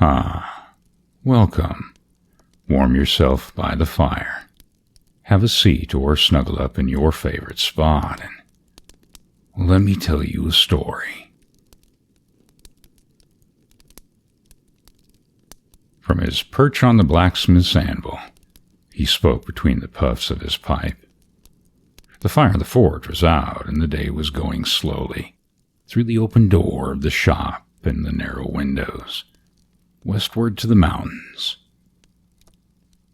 Ah, welcome. Warm yourself by the fire. Have a seat or snuggle up in your favorite spot and let me tell you a story. From his perch on the blacksmith's anvil, he spoke between the puffs of his pipe. The fire in the forge was out, and the day was going slowly through the open door of the shop and the narrow windows, westward to the mountains.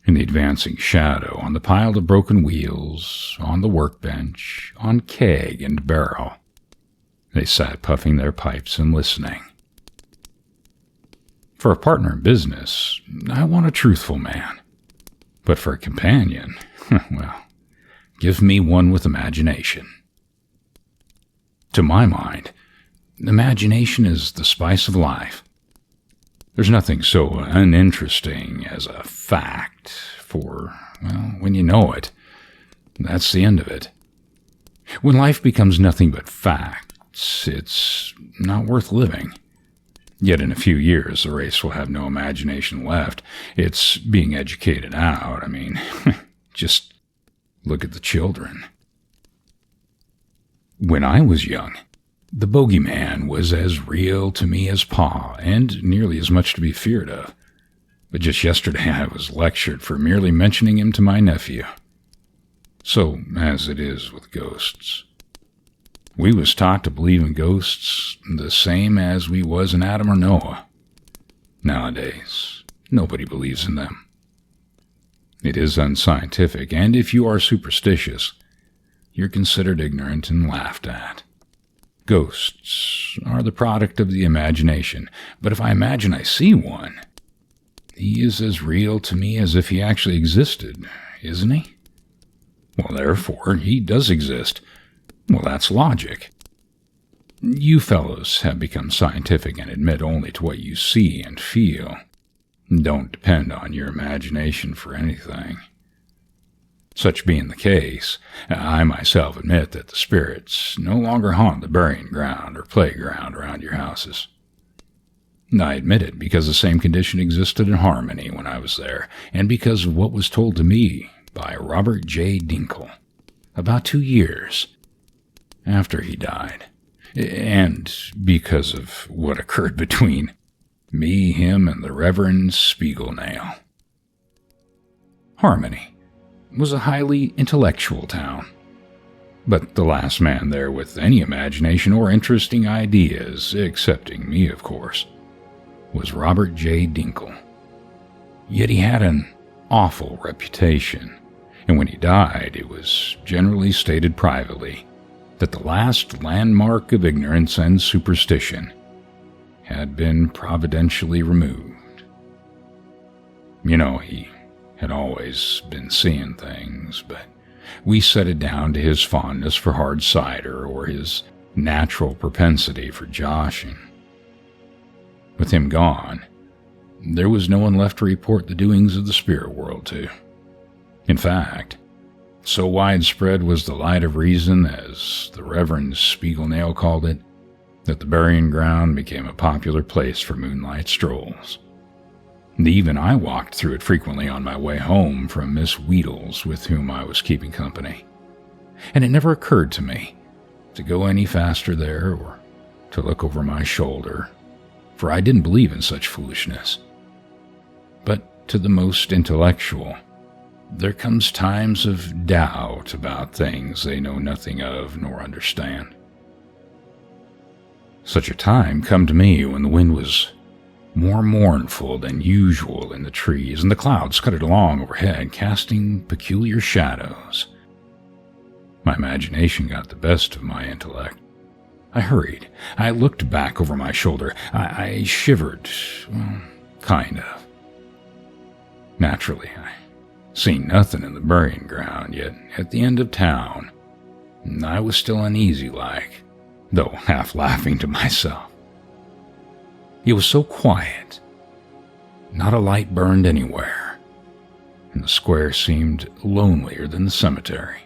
In the advancing shadow, on the pile of broken wheels, on the workbench, on keg and barrel, they sat puffing their pipes and listening. For a partner in business, I want a truthful man. But for a companion, well, give me one with imagination. To my mind, imagination is the spice of life. There's nothing so uninteresting as a fact, for, well, when you know it, that's the end of it. When life becomes nothing but facts, it's not worth living. Yet in a few years, the race will have no imagination left. It's being educated out. I mean, just look at the children. When I was young, the bogeyman was as real to me as Pa, and nearly as much to be feared of. But just yesterday I was lectured for merely mentioning him to my nephew. So, as it is with ghosts. We was taught to believe in ghosts the same as we was in Adam or Noah. Nowadays, nobody believes in them. It is unscientific, and if you are superstitious, you're considered ignorant and laughed at. Ghosts are the product of the imagination, but if I imagine I see one, he is as real to me as if he actually existed, isn't he? Well, therefore, he does exist. Well, that's logic. You fellows have become scientific and admit only to what you see and feel. Don't depend on your imagination for anything. Such being the case, I myself admit that the spirits no longer haunt the burying ground or playground around your houses. I admit it because the same condition existed in Harmony when I was there, and because of what was told to me by Robert J. Dinkle about 2 years after he died, and because of what occurred between me, him, and the Reverend Spiegelnail. Harmony was a highly intellectual town, but the last man there with any imagination or interesting ideas, excepting me, of course, was Robert J. Dinkle. Yet he had an awful reputation, and when he died, it was generally stated privately that the last landmark of ignorance and superstition had been providentially removed. You know, he had always been seeing things, but we set it down to his fondness for hard cider or his natural propensity for joshing. With him gone, there was no one left to report the doings of the spirit world to. In fact, so widespread was the light of reason, as the Reverend Spiegelnail called it, that the burying ground became a popular place for moonlight strolls. And even I walked through it frequently on my way home from Miss Wheedles, with whom I was keeping company. And it never occurred to me to go any faster there or to look over my shoulder, for I didn't believe in such foolishness. But to the most intellectual, there comes times of doubt about things they know nothing of nor understand. Such a time come to me when the wind was more mournful than usual in the trees, and the clouds scudded along overhead, casting peculiar shadows. My imagination got the best of my intellect. I hurried. I looked back over my shoulder. I shivered. Well, kind of. Naturally, I seen nothing in the burying ground, yet at the end of town, I was still uneasy-like, though half laughing to myself. It was so quiet. Not a light burned anywhere, and the square seemed lonelier than the cemetery.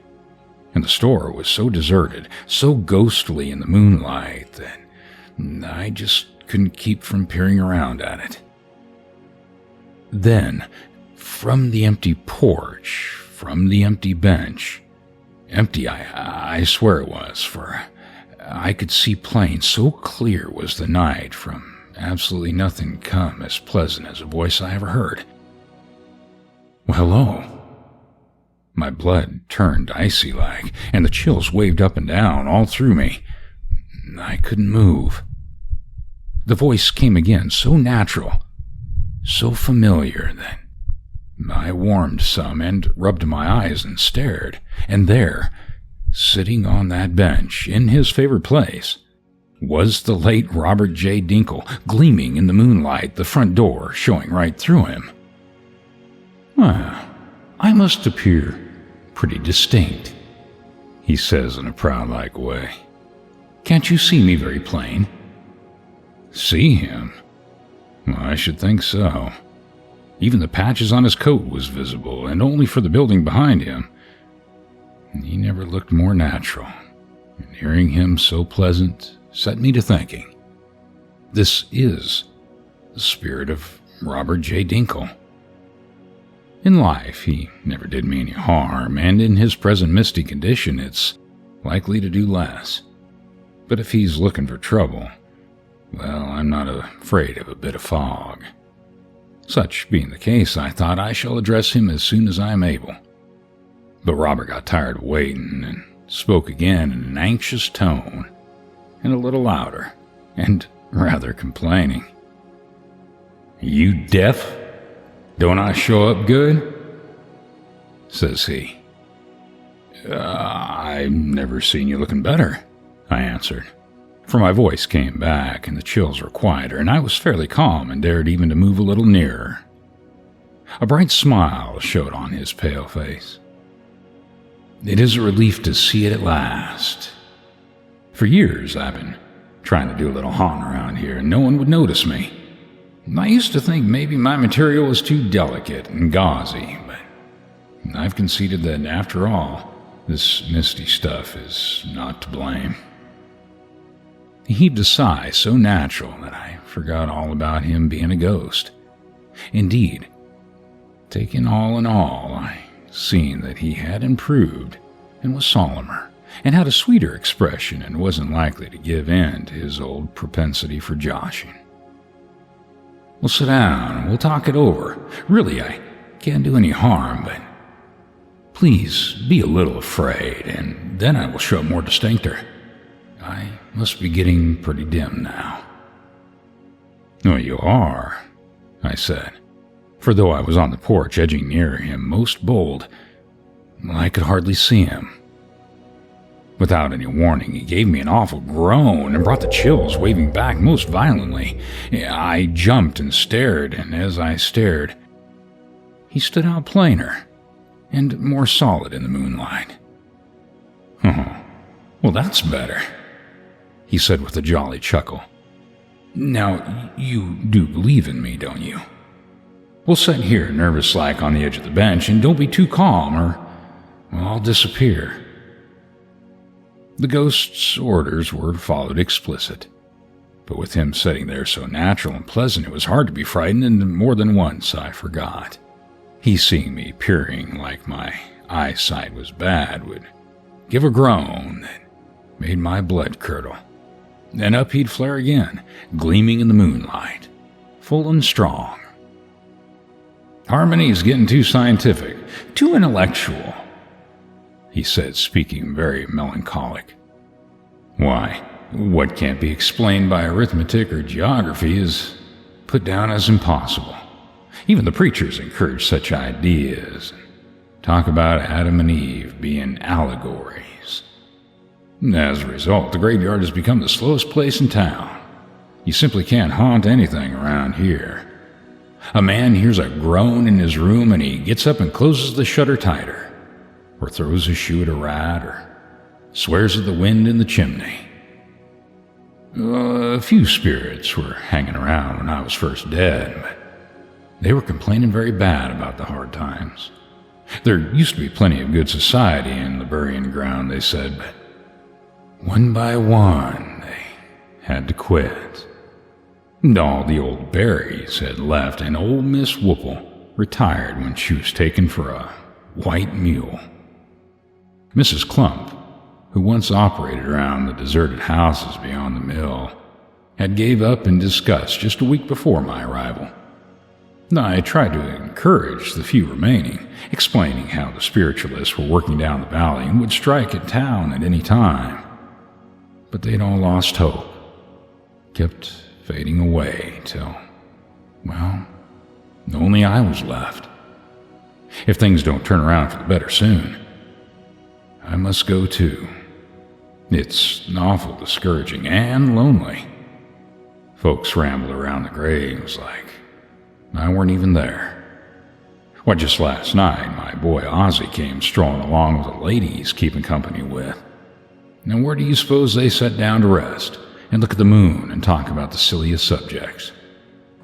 And the store was so deserted, so ghostly in the moonlight, that I just couldn't keep from peering around at it. Then, from the empty porch, from the empty bench, empty I swear it was, for I could see plain, so clear was the night, from absolutely nothing come as pleasant as a voice I ever heard. Well, hello. My blood turned icy-like, and the chills waved up and down all through me. I couldn't move. The voice came again, so natural, so familiar that I warmed some and rubbed my eyes and stared, and there, sitting on that bench, in his favorite place, was the late Robert J. Dinkle, gleaming in the moonlight, the front door showing right through him. Well, I must appear pretty distinct, he says in a proud-like way. Can't you see me very plain? See him? Well, I should think so. Even the patches on his coat was visible, and only for the building behind him. He never looked more natural, and hearing him so pleasant set me to thinking. This is the spirit of Robert J. Dinkle. In life, he never did me any harm, and in his present misty condition, it's likely to do less. But if he's looking for trouble, well, I'm not afraid of a bit of fog. Such being the case, I thought I shall address him as soon as I am able. But Robert got tired of waiting and spoke again in an anxious tone, and a little louder, and rather complaining. You deaf? Don't I show up good? Says he. I've never seen you looking better, I answered. For my voice came back, and the chills were quieter, and I was fairly calm and dared even to move a little nearer. A bright smile showed on his pale face. It is a relief to see it at last. For years I've been trying to do a little haunting around here, and no one would notice me. I used to think maybe my material was too delicate and gauzy, but I've conceded that, after all, this misty stuff is not to blame. He heaved a sigh so natural that I forgot all about him being a ghost. Indeed, taken all in all, I seen that he had improved and was solemner, and had a sweeter expression, and wasn't likely to give in to his old propensity for joshing. We'll sit down and we'll talk it over. Really, I can't do any harm, but please be a little afraid, and then I will show up more distincter. I must be getting pretty dim now. Oh, you are, I said, for though I was on the porch edging near him, most bold, I could hardly see him. Without any warning, he gave me an awful groan and brought the chills waving back most violently. I jumped and stared, and as I stared, he stood out plainer and more solid in the moonlight. Oh, well, that's better, he said with a jolly chuckle. Now, you do believe in me, don't you? We'll sit here nervous-like on the edge of the bench, and don't be too calm, or I'll disappear. The ghost's orders were followed explicit, but with him sitting there so natural and pleasant, it was hard to be frightened, and more than once I forgot. He, seeing me peering like my eyesight was bad, would give a groan that made my blood curdle. Then up he'd flare again, gleaming in the moonlight, full and strong. Harmony's getting too scientific, too intellectual, he said, speaking very melancholic. Why, what can't be explained by arithmetic or geography is put down as impossible. Even the preachers encourage such ideas, and talk about Adam and Eve being allegories. As a result, the graveyard has become the slowest place in town. You simply can't haunt anything around here. A man hears a groan in his room and he gets up and closes the shutter tighter, or throws a shoe at a rat, or swears at the wind in the chimney. A few spirits were hanging around when I was first dead, but they were complaining very bad about the hard times. There used to be plenty of good society in the burying ground, they said, but one by one they had to quit. All the old Berries had left, and old Miss Whoople retired when she was taken for a white mule. Mrs. Clump, who once operated around the deserted houses beyond the mill, had gave up in disgust just a week before my arrival. I tried to encourage the few remaining, explaining how the spiritualists were working down the valley and would strike at town at any time. But they'd all lost hope, kept fading away till, well, only I was left. If things don't turn around for the better soon, I must go too. It's awful discouraging and lonely. Folks ramble around the graves like I weren't even there. Why, just last night, my boy Ozzy came strolling along with a lady he's keeping company with. Now, where do you suppose they sat down to rest and look at the moon and talk about the silliest subjects?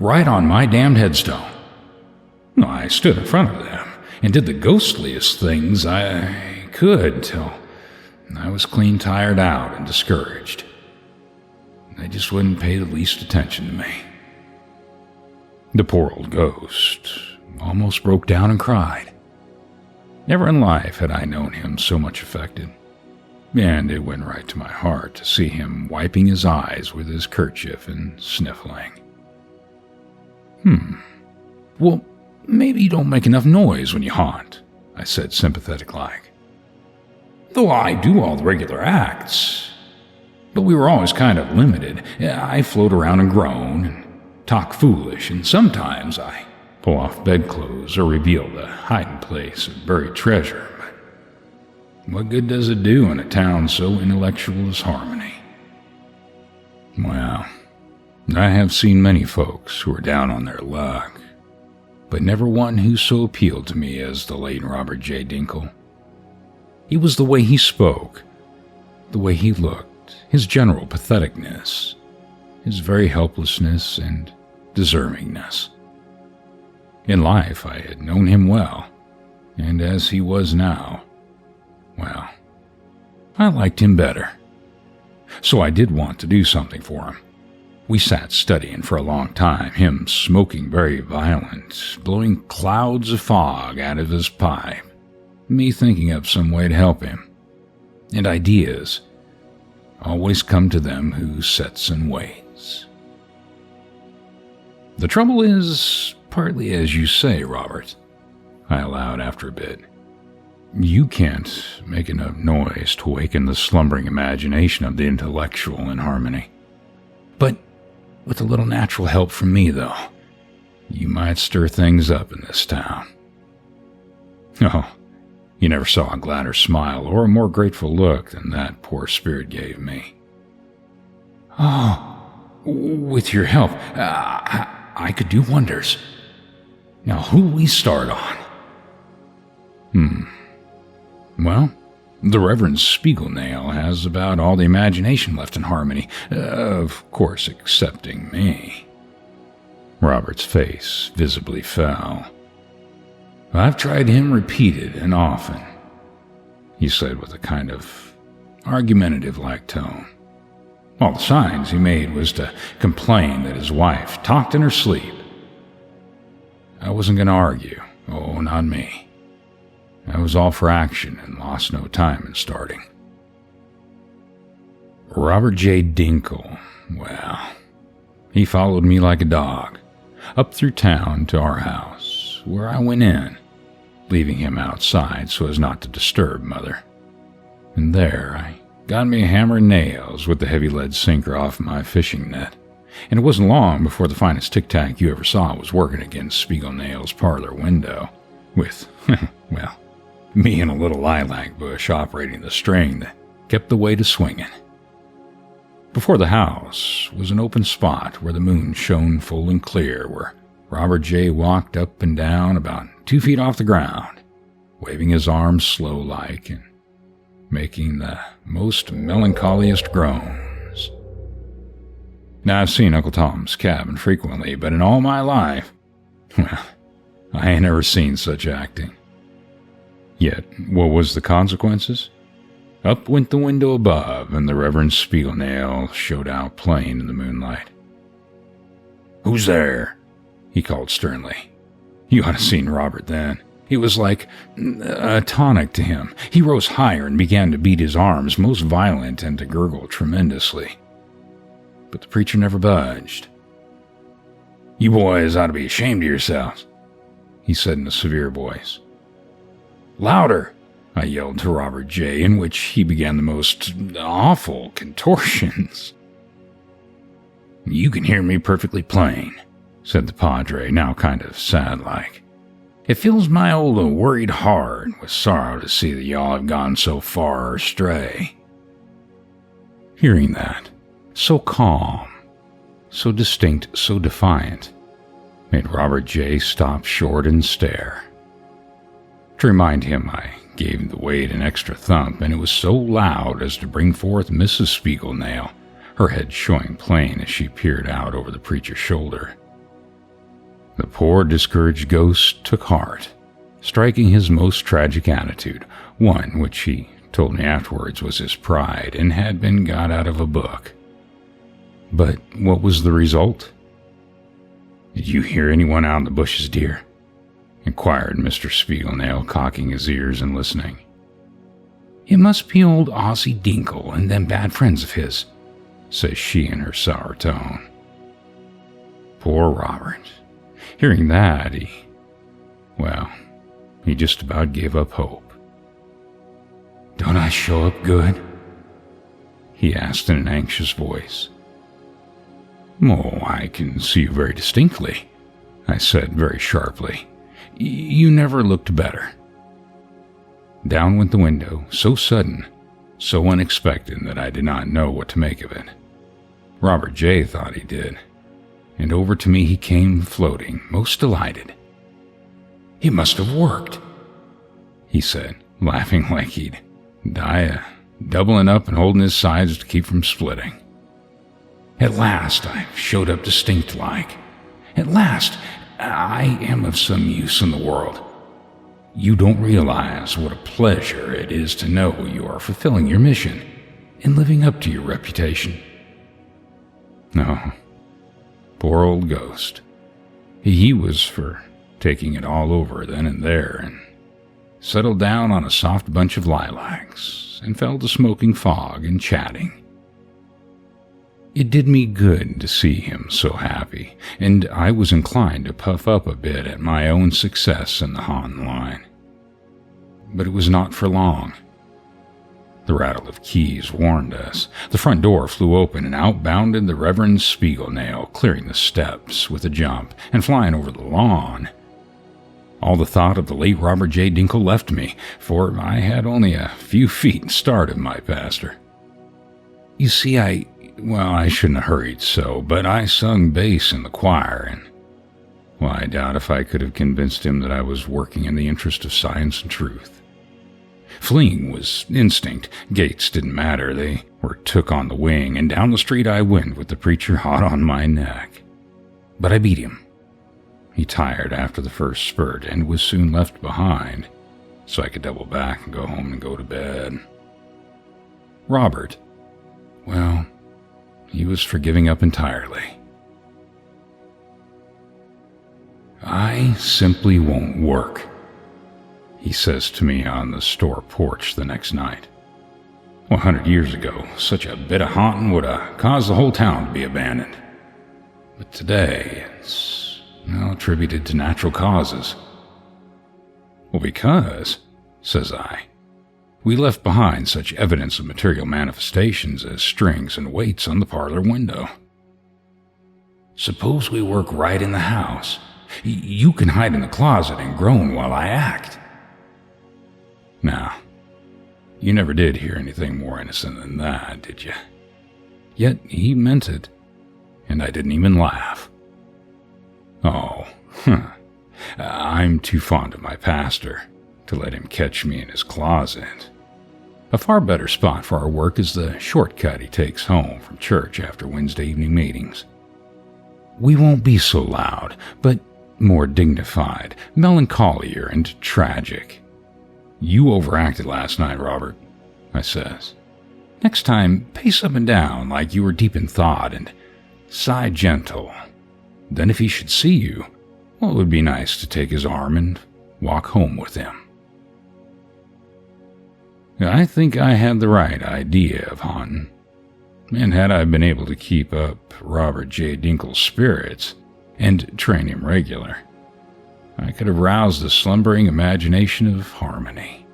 Right on my damned headstone. I stood in front of them and did the ghostliest things I could till I was clean tired out and discouraged. They just wouldn't pay the least attention to me. The poor old ghost almost broke down and cried. Never in life had I known him so much affected, and it went right to my heart to see him wiping his eyes with his kerchief and sniffling. Well, maybe you don't make enough noise when you haunt, I said sympathetic-like. Though I do all the regular acts. But we were always kind of limited. I float around and groan and talk foolish, and sometimes I pull off bedclothes or reveal the hiding place of buried treasure. But what good does it do in a town so intellectual as Harmony? Well, I have seen many folks who are down on their luck, but never one who so appealed to me as the late Robert J. Dinkle. It was the way he spoke, the way he looked, his general patheticness, his very helplessness and deservingness. In life I had known him well, and as he was now, well, I liked him better. So I did want to do something for him. We sat studying for a long time, him smoking very violent, blowing clouds of fog out of his pipe, me thinking up some way to help him. And ideas always come to them who sits and waits. The trouble is partly as you say, Robert, I allowed after a bit. You can't make enough noise to awaken the slumbering imagination of the intellectual in Harmony. But with a little natural help from me, though, you might stir things up in this town. Oh, you never saw a gladder smile or a more grateful look than that poor spirit gave me. Oh, with your help, I could do wonders. Now, who'll we start on? Well, the Reverend Spiegelnail has about all the imagination left in Harmony, of course excepting me. Robert's face visibly fell. I've tried him repeated and often, he said with a kind of argumentative-like tone. All the signs he made was to complain that his wife talked in her sleep. I wasn't going to argue. Oh, not me. I was all for action and lost no time in starting. Robert J. Dinkle, well, he followed me like a dog, up through town to our house, where I went in, leaving him outside so as not to disturb Mother. And there I got me a hammer and nails with the heavy lead sinker off my fishing net, and it wasn't long before the finest tic-tac you ever saw was working against Spiegelnail's parlor window, with, well, me and a little lilac bush operating the string that kept the weight a swinging. Before the house was an open spot where the moon shone full and clear, where Robert J. walked up and down about 2 feet off the ground, waving his arms slow-like and making the most melancholiest groans. Now, I've seen Uncle Tom's cabin frequently, but in all my life, well, I ain't never seen such acting. Yet, what was the consequences? Up went the window above, and the Reverend Spiegelnail showed out plain in the moonlight. "Who's there?" he called sternly. You ought to have seen Robert then. It was like a tonic to him. He rose higher and began to beat his arms, most violent, and to gurgle tremendously. But the preacher never budged. "You boys ought to be ashamed of yourselves," he said in a severe voice. "Louder!" I yelled to Robert J., in which he began the most awful contortions. "You can hear me perfectly plain," said the padre, now kind of sad-like. "It fills my old worried heart with sorrow to see that y'all have gone so far astray." Hearing that, so calm, so distinct, so defiant, made Robert J. stop short and stare. To remind him, I gave the weight an extra thump, and it was so loud as to bring forth Mrs. Spiegelnail, her head showing plain as she peered out over the preacher's shoulder. The poor discouraged ghost took heart, striking his most tragic attitude, one which he told me afterwards was his pride and had been got out of a book. But what was the result? "Did you hear anyone out in the bushes, dear?" inquired Mr. Spiegelnail, cocking his ears and listening. "It must be old Ozzie Dinkle and them bad friends of his," says she in her sour tone. Poor Robert. Hearing that, he just about gave up hope. "Don't I show up good?" he asked in an anxious voice. "Oh, I can see you very distinctly," I said very sharply. "You never looked better." Down went the window, so sudden, so unexpected that I did not know what to make of it. Robert J. thought he did, and over to me he came floating, most delighted. "It must have worked," he said, laughing like he'd die, doubling up and holding his sides to keep from splitting. "At last I showed up distinct-like. At last I am of some use in the world. You don't realize what a pleasure it is to know you are fulfilling your mission and living up to your reputation." No, poor old ghost. He was for taking it all over then and there, and settled down on a soft bunch of lilacs and fell to smoking fog and chatting. It did me good to see him so happy, and I was inclined to puff up a bit at my own success in the haunting line. But it was not for long. The rattle of keys warned us. The front door flew open, and out bounded the Reverend Spiegelnail, clearing the steps with a jump and flying over the lawn. All the thought of the late Robert J. Dinkle left me, for I had only a few feet start of my pastor. You see, I shouldn't have hurried so, but I sung bass in the choir, and, I doubt if I could have convinced him that I was working in the interest of science and truth. Fleeing was instinct. Gates didn't matter. They were took on the wing, and down the street I went with the preacher hot on my neck. But I beat him. He tired after the first spurt and was soon left behind, so I could double back and go home and go to bed. Robert, he was for giving up entirely. "I simply won't work," he says to me on the store porch the next night. 100 years ago, such a bit of haunting would have caused the whole town to be abandoned. But today, it's attributed to natural causes. Because, says I, we left behind such evidence of material manifestations as strings and weights on the parlor window. Suppose we work right in the house. You can hide in the closet and groan while I act. Now, you never did hear anything more innocent than that, did you? Yet he meant it, and I didn't even laugh. I'm too fond of my pastor to let him catch me in his closet. A far better spot for our work is the shortcut he takes home from church after Wednesday evening meetings. We won't be so loud, but more dignified, melancholier, and tragic. You overacted last night, Robert, I says. Next time, pace up and down like you were deep in thought and sigh gentle. then if he should see you, well, it would be nice to take his arm and walk home with him. I think I had the right idea of haunting, and had I been able to keep up Robert J. Dinkle's spirits and train him regular, I could have roused the slumbering imagination of Harmony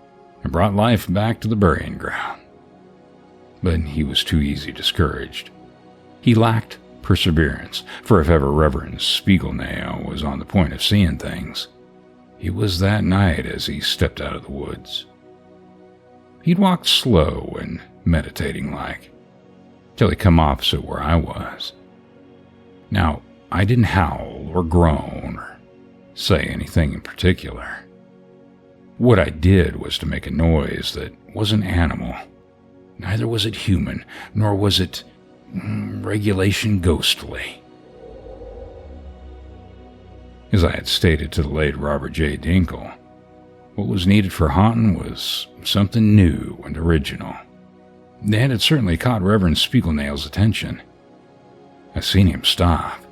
and brought life back to the burying ground. But he was too easy discouraged. He lacked perseverance, for if ever Reverend Spiegelnail was on the point of seeing things, it was that night as he stepped out of the woods. He'd walked slow and meditating-like, till he come opposite where I was. Now, I didn't howl or groan or say anything in particular. What I did was to make a noise that wasn't animal. Neither was it human, nor was it regulation ghostly. As I had stated to the late Robert J. Dinkle, what was needed for haunting was something new and original. And it certainly caught Reverend Spiegelnail's attention. I seen him stop.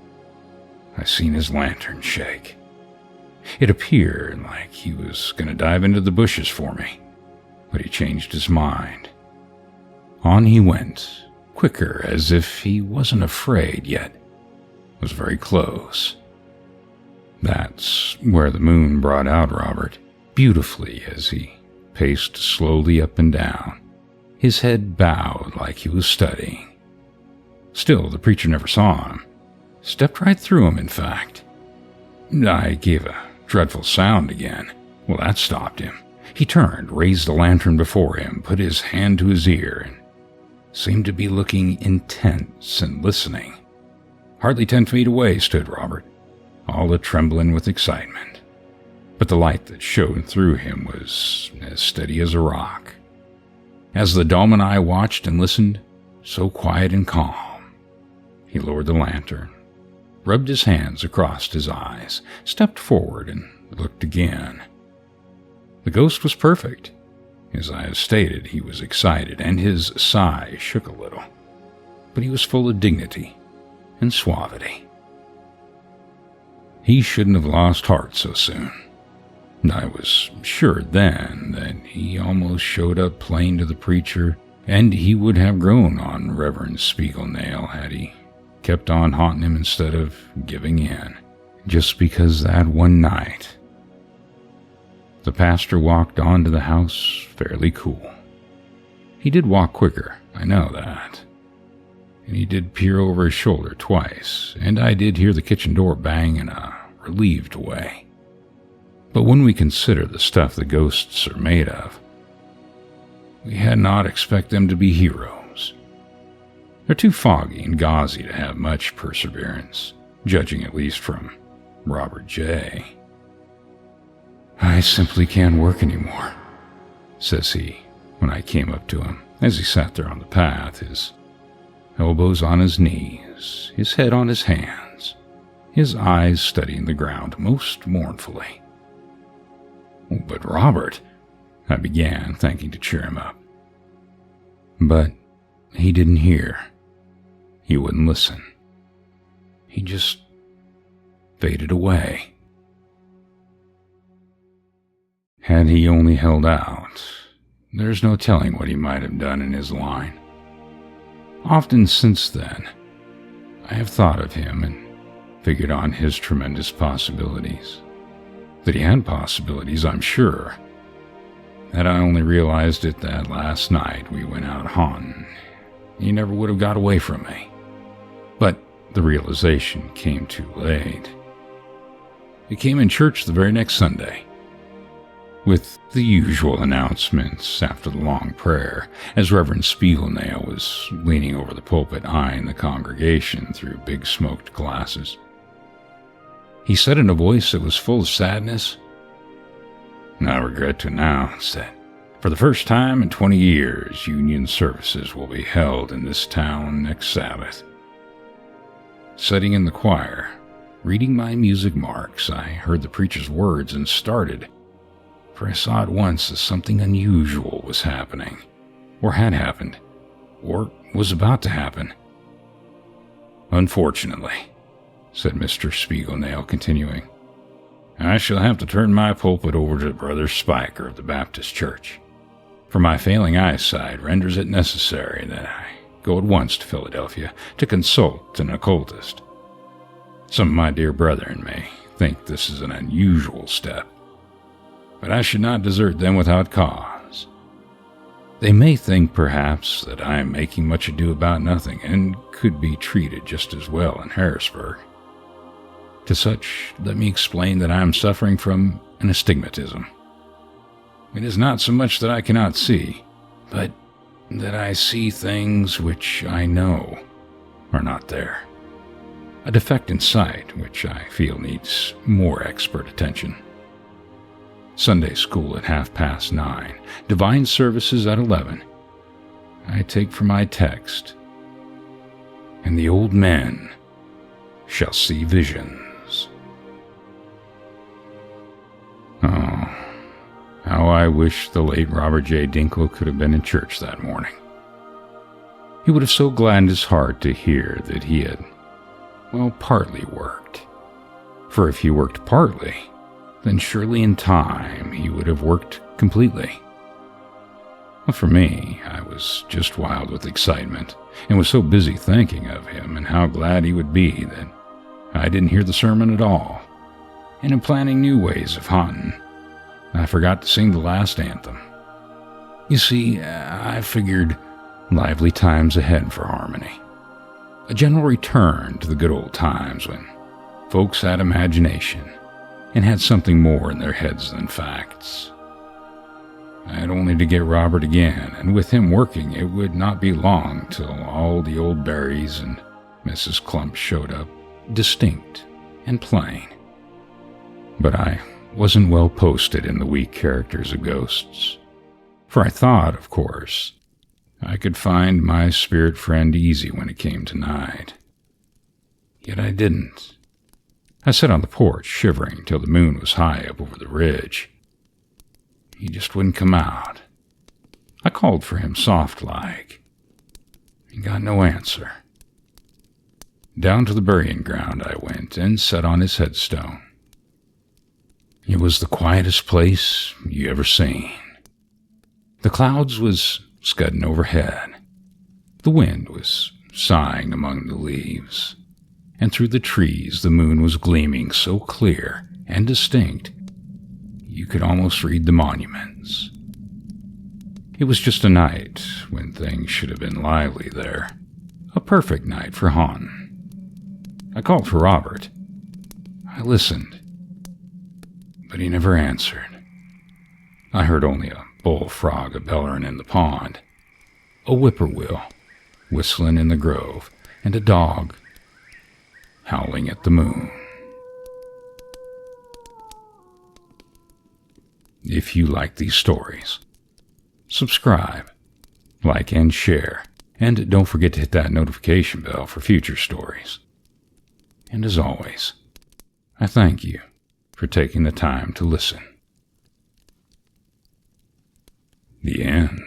I seen his lantern shake. It appeared like he was going to dive into the bushes for me, but he changed his mind. On he went, quicker, as if he wasn't afraid, yet was very close. That's where the moon brought out Robert beautifully as he paced slowly up and down, his head bowed like he was studying. Still, the preacher never saw him. Stepped right through him, in fact. I gave a dreadful sound again. Well, that stopped him. He turned, raised the lantern before him, put his hand to his ear, and seemed to be looking intense and listening. Hardly 10 feet away stood Robert, all a-trembling with excitement. But the light that shone through him was as steady as a rock. As the dome and I watched and listened, so quiet and calm, he lowered the lantern, rubbed his hands across his eyes, stepped forward, and looked again. The ghost was perfect. As I have stated, he was excited, and his sigh shook a little, but he was full of dignity and suavity. He shouldn't have lost heart so soon. I was sure then that he almost showed up plain to the preacher, and he would have grown on Reverend Spiegelnail had he kept on haunting him instead of giving in, just because that one night. The pastor walked on to the house fairly cool. He did walk quicker, I know that. And he did peer over his shoulder twice, and I did hear the kitchen door bang in a relieved way. But when we consider the stuff the ghosts are made of, we had not expect them to be heroes. They're too foggy and gauzy to have much perseverance, judging at least from Robert J. "I simply can't work anymore," says he when I came up to him as he sat there on the path, his elbows on his knees, his head on his hands, his eyes studying the ground most mournfully. "But Robert," I began, thinking to cheer him up. But he didn't hear. He wouldn't listen. He just faded away. Had he only held out, there's no telling what he might have done in his line. Often since then, I have thought of him and figured on his tremendous possibilities. That he had possibilities, I'm sure. Had I only realized it that last night we went out haunting, he never would have got away from me. But the realization came too late. It came in church the very next Sunday, with the usual announcements after the long prayer, as Reverend Spiegelnail was leaning over the pulpit eyeing the congregation through big smoked glasses. He said in a voice that was full of sadness, "I regret to announce that for the first time in 20 years, union services will be held in this town next Sabbath." Sitting in the choir, reading my music marks, I heard the preacher's words and started, for I saw at once that something unusual was happening, or had happened, or was about to happen. Unfortunately, said Mr. Spiegelnail, continuing. I shall have to turn my pulpit over to Brother Spiker of the Baptist Church, for my failing eyesight renders it necessary that I go at once to Philadelphia to consult an occultist. Some of my dear brethren may think this is an unusual step, but I should not desert them without cause. They may think, perhaps, that I am making much ado about nothing, and could be treated just as well in Harrisburg. To such, let me explain that I am suffering from an astigmatism. It is not so much that I cannot see, but that I see things which I know are not there. A defect in sight which I feel needs more expert attention. Sunday school at 9:30, divine services at 11. I take for my text, and the old men shall see visions. Oh, how I wish the late Robert J. Dinkle could have been in church that morning. He would have so gladdened his heart to hear that he had, partly worked. For if he worked partly, then surely in time he would have worked completely. Well, for me, I was just wild with excitement, and was so busy thinking of him and how glad he would be that I didn't hear the sermon at all. And in planning new ways of haunting, I forgot to sing the last anthem. You see, I figured lively times ahead for harmony. A general return to the good old times when folks had imagination and had something more in their heads than facts. I had only to get Robert again, and with him working, it would not be long till all the old Barrys and Mrs. Clump showed up, distinct and plain. But I wasn't well posted in the weak characters of ghosts, for I thought, of course, I could find my spirit friend easy when it came to night. Yet I didn't. I sat on the porch, shivering till the moon was high up over the ridge. He just wouldn't come out. I called for him soft-like. He got no answer. Down to the burying ground I went and sat on his headstone. It was the quietest place you ever seen. The clouds was scudding overhead. The wind was sighing among the leaves, and through the trees the moon was gleaming so clear and distinct you could almost read the monuments. It was just a night when things should have been lively there. A perfect night for haunting. I called for Robert. I listened, but he never answered. I heard only a bullfrog a-bellerin' in the pond, a whippoorwill whistling in the grove, and a dog howling at the moon. If you like these stories, subscribe, like, and share, and don't forget to hit that notification bell for future stories. And as always, I thank you for taking the time to listen. The end.